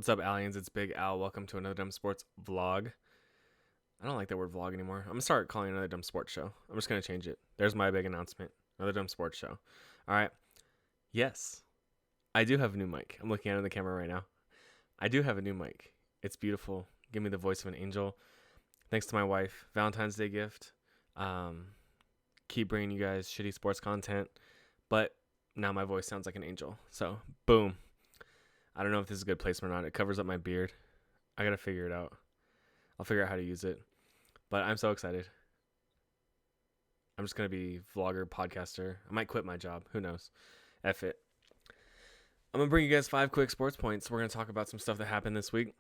What's up, aliens? It's Big Al. Welcome to another Dumb Sports vlog. I don't like that word vlog anymore. I'm gonna start calling it another Dumb Sports show. I'm just gonna change it. There's my big announcement. Another Dumb Sports show. All right. Yes, I do have a new mic. I'm looking at it in the camera right now. I do have a new mic. It's beautiful. Give me the voice of an angel. Thanks to my wife. Valentine's Day gift. Keep bringing you guys shitty sports content, but now my voice sounds like an angel. So, boom. I don't know if this is a good placement or not. It covers up my beard. I gotta figure it out. I'll figure out how to use it. But I'm so excited. I'm just gonna be vlogger, podcaster. I might quit my job. Who knows? F it. I'm gonna bring you guys 5 quick sports points. We're gonna talk about some stuff that happened this week.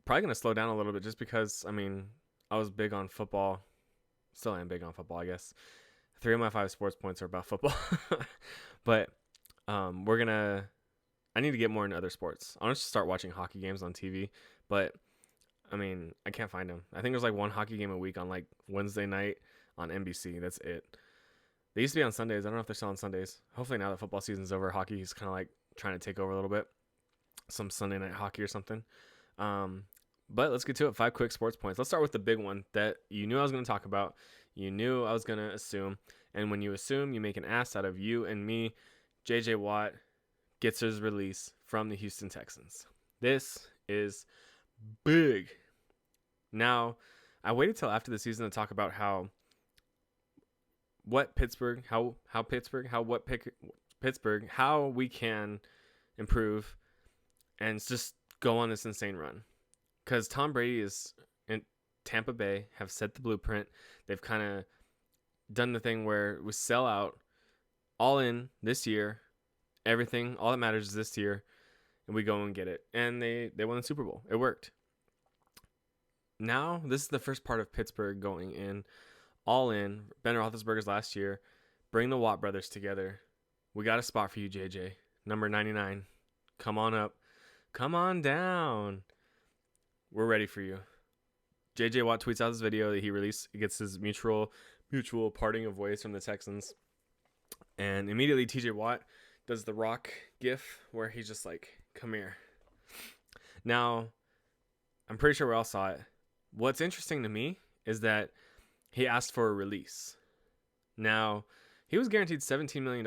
Probably gonna slow down a little bit just because, I was big on football. Still am big on football, I guess. 3 of my 5 sports points are about football. But I need to get more into other sports. I want to start watching hockey games on TV, but I can't find them. I think there's like one hockey game a week on like Wednesday night on NBC. That's it. They used to be on Sundays. I don't know if they're still on Sundays. Hopefully now that football season's over, hockey is kind of like trying to take over a little bit. Some Sunday night hockey or something. But let's get to it. 5 quick sports points. Let's start with the big one that you knew I was going to talk about. You knew I was going to assume. And when you assume, you make an ass out of you and me. JJ Watt gets his release from the Houston Texans. This is big. Now, I waited till after the season to talk about how Pittsburgh, how we can improve and just go on this insane run. Because Tom Brady is in Tampa Bay, have set the blueprint. They've kind of done the thing where we sell out all in this year. Everything, all that matters is this year, and we go and get it. And they won the Super Bowl. It worked. Now, this is the first part of Pittsburgh going in, all in. Ben Roethlisberger's last year. Bring the Watt brothers together. We got a spot for you, JJ. Number 99. Come on up. Come on down. We're ready for you. JJ Watt tweets out this video that he released. He gets his mutual parting of ways from the Texans. And immediately TJ Watt does the Rock gif where he's just like, come here. Now, I'm pretty sure we all saw it. What's interesting to me is that he asked for a release. Now, he was guaranteed $17 million.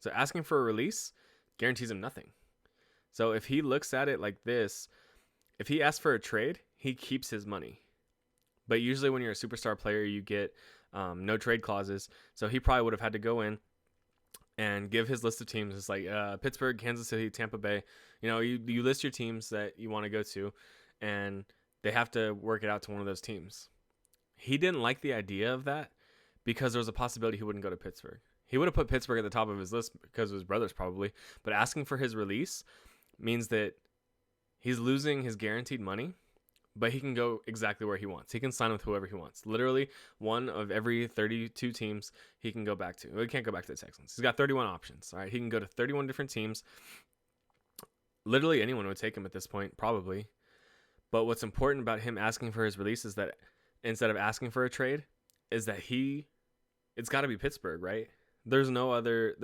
So asking for a release guarantees him nothing. So if he looks at it like this, if he asks for a trade, he keeps his money. But usually when you're a superstar player, you get no trade clauses. So he probably would have had to go in and give his list of teams. It's like Pittsburgh, Kansas City, Tampa Bay. You list your teams that you want to go to, and they have to work it out to one of those teams. He didn't like the idea of that because there was a possibility he wouldn't go to Pittsburgh. He would have put Pittsburgh at the top of his list because of his brothers probably, but asking for his release means that he's losing his guaranteed money, but he can go exactly where he wants. He can sign with whoever he wants. Literally, one of every 32 teams he can go back to. Well, he can't go back to the Texans. He's got 31 options. All right, he can go to 31 different teams. Literally anyone would take him at this point, probably. But what's important about him asking for his release is that instead of asking for a trade, is that it's got to be Pittsburgh, right? There's no other.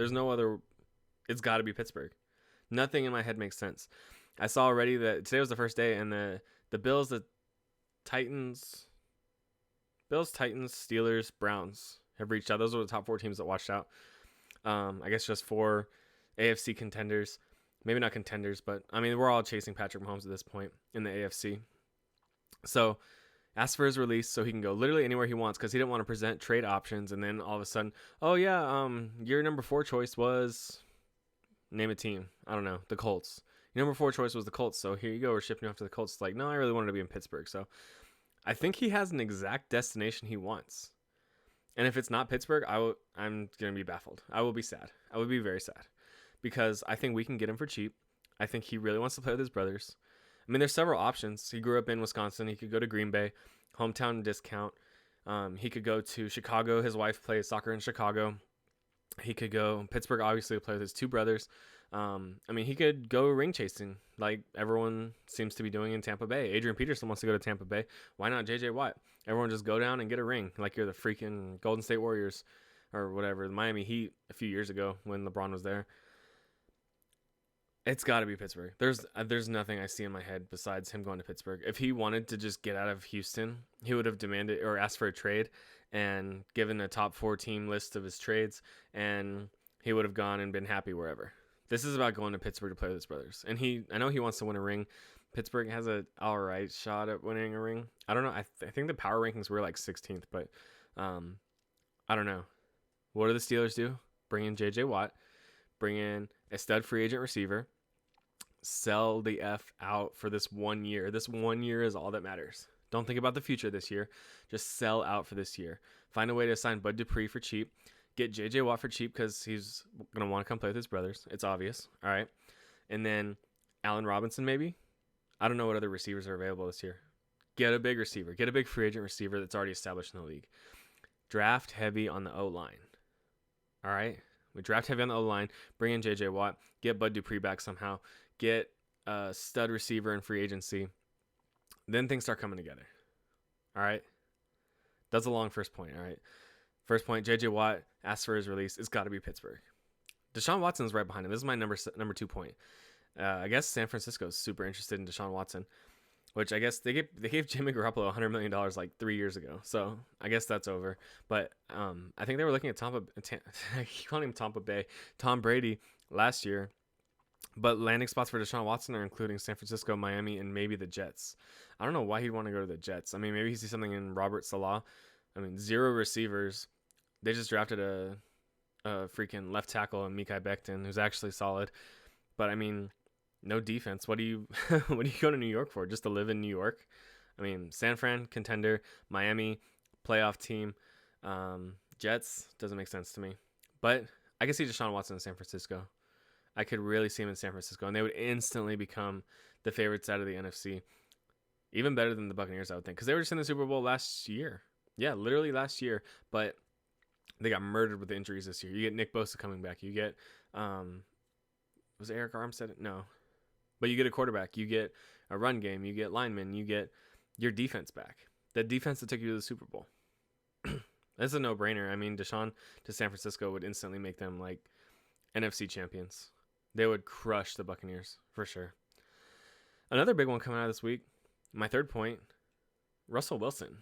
It's got to be Pittsburgh. Nothing in my head makes sense. I saw already that today was the first day, and the Bills, Titans, Steelers, Browns have reached out. Those were the top 4 teams that watched out. I guess just 4 AFC contenders. Maybe not contenders, but we're all chasing Patrick Mahomes at this point in the AFC. So asked for his release so he can go literally anywhere he wants because he didn't want to present trade options. And then all of a sudden, oh yeah, your number 4 choice was, name a team. I don't know, the Colts. Your number 4 choice was the Colts, so here you go. We're shipping you off to the Colts. It's like, no, I really wanted to be in Pittsburgh. So I think he has an exact destination he wants. And if it's not Pittsburgh, I'm going to be baffled. I will be sad. I would be very sad because I think we can get him for cheap. I think he really wants to play with his brothers. There's several options. He grew up in Wisconsin. He could go to Green Bay, hometown discount. He could go to Chicago. His wife plays soccer in Chicago. He could go Pittsburgh, obviously, to play with his 2 brothers. He could go ring chasing like everyone seems to be doing in Tampa Bay. Adrian Peterson wants to go to Tampa Bay. Why not JJ Watt? Everyone just go down and get a ring like you're the freaking Golden State Warriors or whatever, the Miami Heat a few years ago when LeBron was there. It's got to be Pittsburgh. There's nothing I see in my head besides him going to Pittsburgh. If he wanted to just get out of Houston, he would have demanded or asked for a trade and given a top 4 team list of his trades, and he would have gone and been happy wherever. This is about going to Pittsburgh to play with his brothers, and I know he wants to win a ring. Pittsburgh has a all right shot at winning a ring. I don't know. I think the power rankings were like 16th, but I don't know. What do the Steelers do? Bring in J.J. Watt, bring in a stud free agent receiver, sell the F out for this 1 year. This 1 year is all that matters. Don't think about the future this year. Just sell out for this year. Find a way to sign Bud Dupree for cheap. Get J.J. Watt for cheap because he's going to want to come play with his brothers. It's obvious. All right. And then Allen Robinson, maybe. I don't know what other receivers are available this year. Get a big receiver. Get a big free agent receiver that's already established in the league. Draft heavy on the O-line. All right. We draft heavy on the O-line. Bring in J.J. Watt. Get Bud Dupree back somehow. Get a stud receiver in free agency. Then things start coming together. All right. That's a long first point. All right. First point, J.J. Watt asks for his release. It's got to be Pittsburgh. Deshaun Watson's right behind him. This is my number 2 point. I guess San Francisco is super interested in Deshaun Watson, which I guess they gave Jimmy Garoppolo $100 million like 3 years ago. So I guess that's over. But I think they were looking at I keep calling him Tampa Bay, Tom Brady last year. But landing spots for Deshaun Watson are including San Francisco, Miami, and maybe the Jets. I don't know why he'd want to go to the Jets. I mean, maybe he sees something in Robert Salah. I mean, 0 receivers. They just drafted a freaking left tackle in Mekhi Becton, who's actually solid. But I mean, no defense. What do you go to New York for? Just to live in New York? I mean, San Fran, contender. Miami, playoff team. Jets, doesn't make sense to me. But I can see Deshaun Watson in San Francisco. I could really see him in San Francisco, and they would instantly become the favorites out of the NFC. Even better than the Buccaneers, I would think, because they were just in the Super Bowl last year. Yeah, literally last year, but they got murdered with the injuries this year. You get Nick Bosa coming back. You get, was Eric Armstead? No. But you get a quarterback. You get a run game. You get linemen. You get your defense back. The defense that took you to the Super Bowl. That's a no-brainer. I mean, Deshaun to San Francisco would instantly make them like NFC champions. They would crush the Buccaneers for sure. Another big one coming out this week, my third point, Russell Wilson.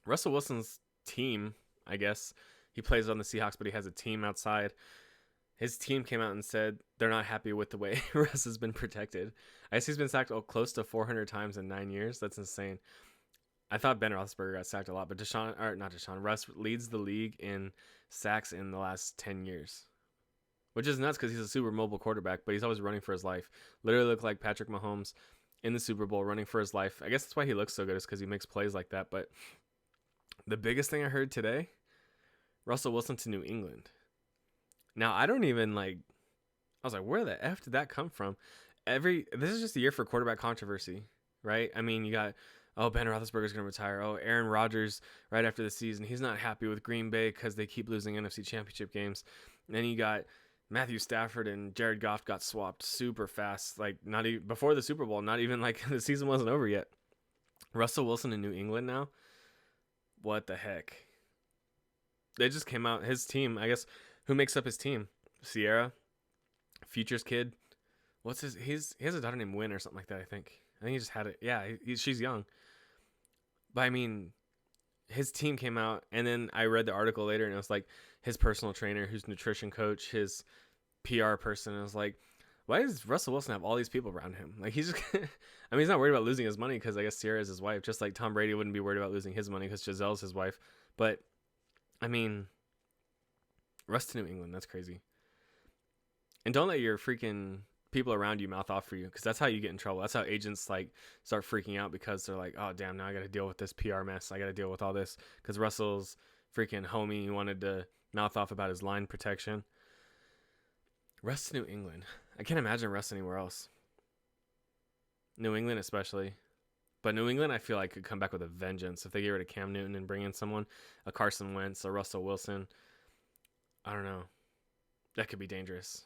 Russell Wilson's team, I guess, he plays on the Seahawks, but he has a team outside. His team came out and said they're not happy with the way Russ has been protected. I guess he's been sacked close to 400 times in 9 years. That's insane. I thought Ben Roethlisberger got sacked a lot, but Russ leads the league in sacks in the last 10 years. Which is nuts because he's a super mobile quarterback, but he's always running for his life. Literally looked like Patrick Mahomes in the Super Bowl running for his life. I guess that's why he looks so good, is because he makes plays like that. But the biggest thing I heard today, Russell Wilson to New England. Now, I don't even I was like, where the F did that come from? This is just a year for quarterback controversy, right? I mean, you got, Ben Roethlisberger's going to retire. Aaron Rodgers right after the season. He's not happy with Green Bay because they keep losing NFC Championship games. And then you got Matthew Stafford and Jared Goff got swapped super fast, like not even before the Super Bowl, not even like the season wasn't over yet. Russell Wilson in New England now? What the heck? They just came out, his team, I guess, who makes up his team? Sierra, Futures kid. He has a daughter named Wynn or something like that, I think. He just had it. Yeah, she's young. But I mean, his team came out, and then I read the article later, and it was like his personal trainer, who's nutrition coach, his PR person. And I was like, why does Russell Wilson have all these people around him? Like, he's just, I mean, he's not worried about losing his money because I guess Sierra is his wife, just like Tom Brady wouldn't be worried about losing his money because Gisele's his wife. But, I mean, Russ to New England, that's crazy. And don't let your freaking people around you mouth off for you, because that's how you get in trouble. That's how agents like start freaking out, because they're like, oh damn, now I got to deal with this PR mess. I got to deal with all this because Russell's freaking homie wanted to mouth off about his line protection. Russ to New England. I can't imagine Russ anywhere else. New England especially. But New England, I feel like, could come back with a vengeance if they get rid of Cam Newton and bring in someone, a Carson Wentz, a Russell Wilson. I don't know. That could be dangerous.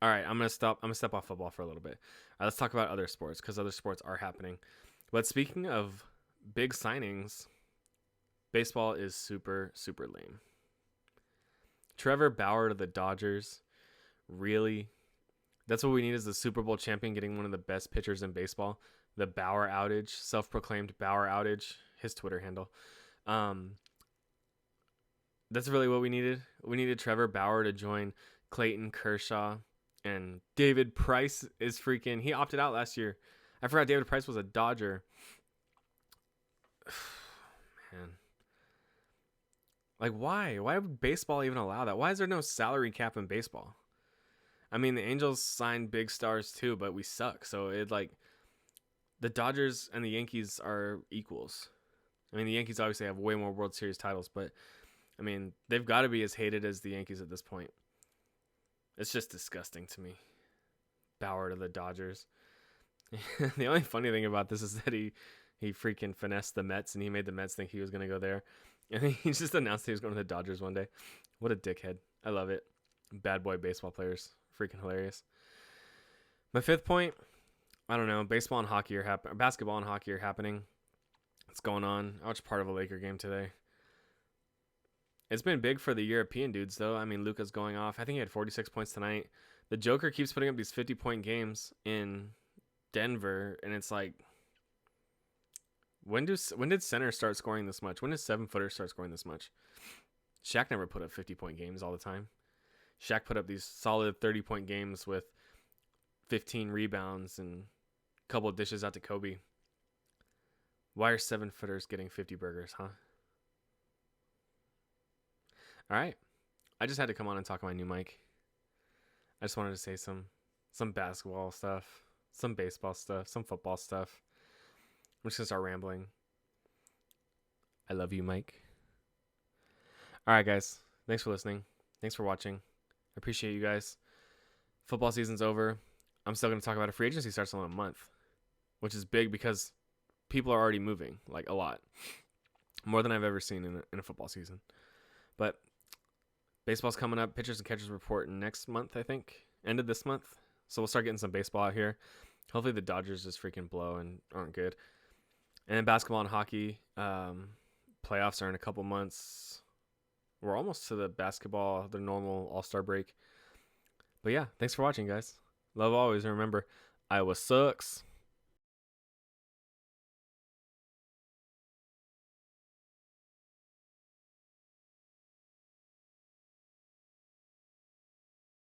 All right, I'm gonna step off football for a little bit. All right, let's talk about other sports, because other sports are happening. But speaking of big signings, baseball is super, super lame. Trevor Bauer to the Dodgers. Really? That's what we need, is the Super Bowl champion getting one of the best pitchers in baseball. The Bauer outage, self-proclaimed Bauer outage, his Twitter handle. That's really what we needed. We needed Trevor Bauer to join Clayton Kershaw, and David Price is freaking. He opted out last year. I forgot David Price was a Dodger. Man. Like, why? Why would baseball even allow that? Why is there no salary cap in baseball? I mean, the Angels signed big stars too, but we suck. So it like the Dodgers and the Yankees are equals. I mean, the Yankees obviously have way more World Series titles, but I mean, they've got to be as hated as the Yankees at this point. It's just disgusting to me. Bauer to the Dodgers. The only funny thing about this is that he freaking finessed the Mets, and he made the Mets think he was going to go there. And he just announced he was going to the Dodgers one day. What a dickhead. I love it. Bad boy baseball players. Freaking hilarious. My fifth point, I don't know. Basketball and hockey are happening. It's going on. I watched part of a Laker game today. It's been big for the European dudes, though. I mean, Luka's going off. I think he had 46 points tonight. The Joker keeps putting up these 50-point games in Denver, and it's like, when did center start scoring this much? When did 7-footers start scoring this much? Shaq never put up 50-point games all the time. Shaq put up these solid 30-point games with 15 rebounds and a couple of dishes out to Kobe. Why are 7-footers getting 50 burgers, huh? All right. I just had to come on and talk on my new mic. I just wanted to say some basketball stuff, some baseball stuff, some football stuff. I'm just going to start rambling. I love you, Mike. All right, guys. Thanks for listening. Thanks for watching. I appreciate you guys. Football season's over. I'm still going to talk about it. Free agency starts in a month, which is big because people are already moving, like a lot. More than I've ever seen in a football season. But baseball's coming up. Pitchers and catchers report next month, I think. End of this month. So we'll start getting some baseball out here. Hopefully the Dodgers just freaking blow and aren't good. And then basketball and hockey. Playoffs are in a couple months. We're almost to the basketball, the normal all-star break. But yeah, thanks for watching, guys. Love always. And remember, Iowa sucks.